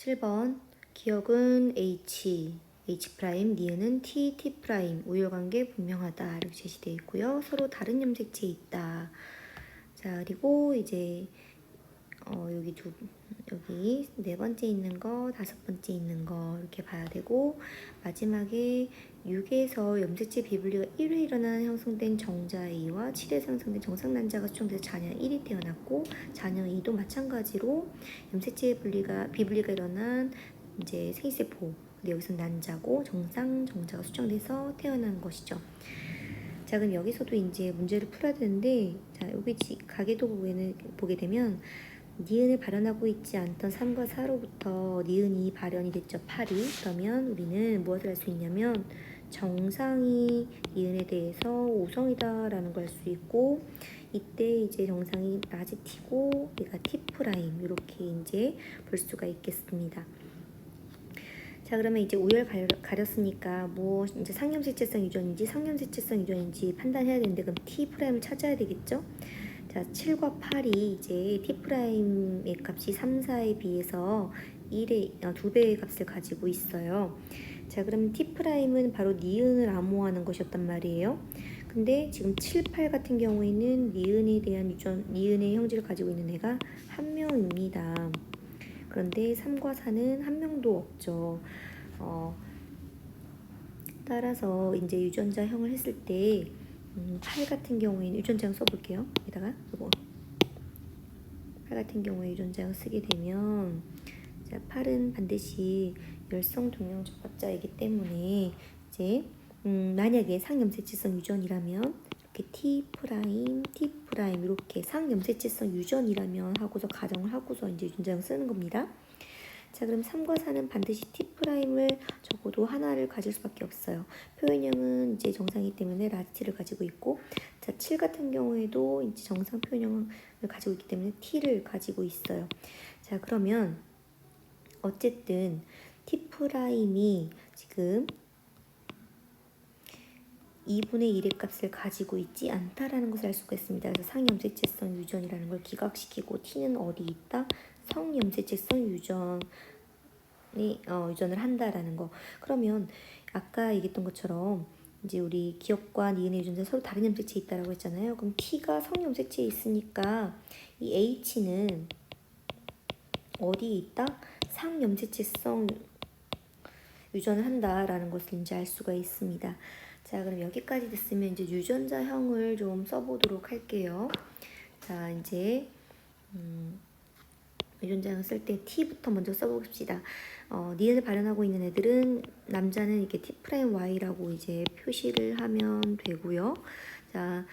7번 기억은 H, H 프라임, 니은은 T, T 프라임, 우열관계 분명하다 이렇게 제시되어 있고요. 서로 다른 염색체에 있다. 자, 그리고 이제 여기 네 번째 있는 거, 다섯 번째 있는 거 이렇게 봐야 되고, 마지막에 6에서 염색체 비분리가 1회 일어나 형성된 정자 A와 7에서 형성된 정상 난자가 수정돼서 자녀 1이 태어났고, 자녀 2도 마찬가지로 염색체 비분리가 일어난 이제 생세포, 근데 여기서 난자고 정상 정자가 수정돼서 태어난 것이죠. 자, 그럼 여기서도 이제 문제를 풀어야 되는데, 자, 여기 가계도 보게 되면 니은을 발현하고 있지 않던 3과 4로부터 니은이 발현이 됐죠. 8이. 그러면 우리는 무엇을 할 수 있냐면 정상이 니은에 대해서 5성이다 라는 걸 알 수 있고, 이때 이제 정상이 라지 T고 얘가 T 프라임 이렇게 이제 볼 수가 있겠습니다. 자, 그러면 이제 우열 가렸으니까 뭐 이제 상염색체성 유전인지 상염색체성 유전인지 판단해야 되는데, 그럼 T 프라임을 찾아야 되겠죠? 자, 7과 8이 이제 T 프라임의 값이 3, 4에 비해서 2배의 값을 가지고 있어요. 자, 그러면 T 프라임은 바로 니은을 암호하는 것이었단 말이에요. 근데 지금 7, 8 같은 경우에는 니은에 대한 니은의 형질을 가지고 있는 애가 한 명입니다. 그런데 3과 4는 한 명도 없죠. 따라서 이제 유전자형을 했을 때 8 같은 경우에는 유전자형 써볼게요. 여기다가 이거 8 같은 경우에 유전자형 쓰게 되면, 자, 8은 반드시 열성 동형 접합자이기 때문에 이제 만약에 상염색체성 유전이라면 이렇게 T 프라임, T 프라임 이렇게 상염색체성 유전이라면 하고서 가정을 하고서 이제 유전자형 쓰는 겁니다. 자, 그럼 3과 4는 반드시 T 프라임을 적어도 하나를 가질 수밖에 없어요. 표현형은 이제 정상이기 때문에 라지를 가지고 있고, 자, 7 같은 경우에도 이제 정상 표현형을 가지고 있기 때문에 T를 가지고 있어요. 자, 그러면 어쨌든 T 프라임이 지금 2분의 1의 값을 가지고 있지 않다라는 것을 알 수가 있습니다. 그래서 상염색체성 유전이라는 걸 기각시키고, T는 어디 있다? 성염색체성 유전을 한다라는 거. 그러면 아까 얘기했던 것처럼 이제 우리 기억과 니은의 유전자 서로 다른 염색체에 있다라고 했잖아요. 그럼 T가 성염색체에 있으니까 이 H는 어디에 있다? 상염색체성 유전을 한다라는 것을 이제 알 수가 있습니다. 자, 그럼 여기까지 됐으면 이제 유전자형을 좀 써보도록 할게요. 자, 이제 유전자형 쓸 때 T부터 먼저 써봅시다. 니은을 발현하고 있는 애들은 남자는 이렇게 T 프라임 Y라고 이제 표시를 하면 되고요. 자,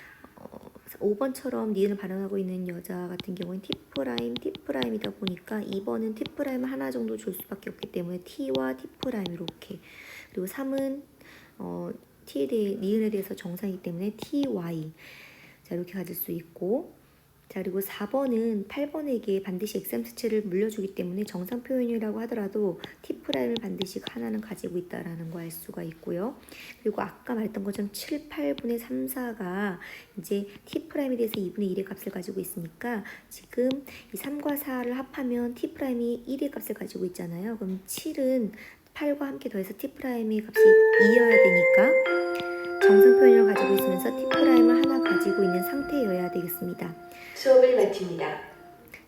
5번처럼 니은을 발현하고 있는 여자 같은 경우는 T 프라임, T 프라임이다 보니까 2번은 T 프라임 하나 정도 줄 수밖에 없기 때문에 T와 T 프라임 이렇게. 그리고 3은 니은에 대해서 정상이기 때문에 TY. 자, 이렇게 가질 수 있고, 자, 그리고 4번은 8번에게 반드시 엑삼수체를 물려주기 때문에 정상 표현이라고 하더라도 T 프라임을 반드시 하나는 가지고 있다라는 거 알 수가 있고요. 그리고 아까 말했던 것처럼 7, 8분의 3, 4가 이제 T 프라임에 대해서 2분의 1의 값을 가지고 있으니까 지금 이 3과 4를 합하면 T 프라임이 1의 값을 가지고 있잖아요. 그럼 7은 8과 함께 더해서 T 프라임의 값이 2여야 되니까 정상 표현을 가지고 있으면서 T 프라임을 하나 가지고 있는 상태여야 되겠습니다. 수업을 마칩니다.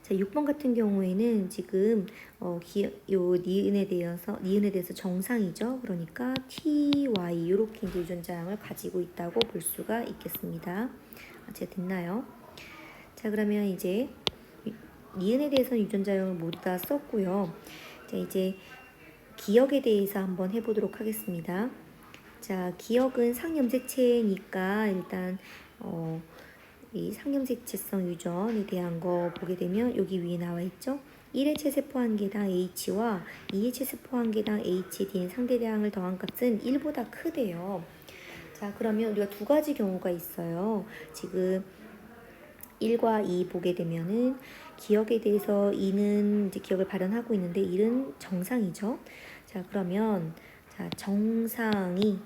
자, 6번 같은 경우에는 지금 니은에 대해서 정상이죠. 그러니까 TY 이렇게 이제 유전자형을 가지고 있다고 볼 수가 있겠습니다. 제가 됐나요? 자, 그러면 이제 니은에 대해서는 유전자형을 모두 다 썼고요. 자, 이제 기억에 대해서 한번 해보도록 하겠습니다. 자, 기억은 상염색체니까 일단 이 상염색체성 유전에 대한 거 보게 되면 여기 위에 나와 있죠. 1의 체세포 한 개당 H와 2의 체세포 한 개당 H에 대한 상대량을 더한 값은 1보다 크대요. 자, 그러면 우리가 두 가지 경우가 있어요. 지금 1과 2 보게 되면은 기억에 대해서 2는 이제 기억을 발현하고 있는데 1은 정상이죠. 자, 그러면 자, 정상이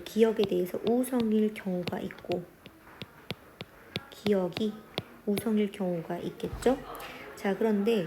기억에 대해서 우성일 경우가 있고 기억이 우성일 경우가 있겠죠. 자, 그런데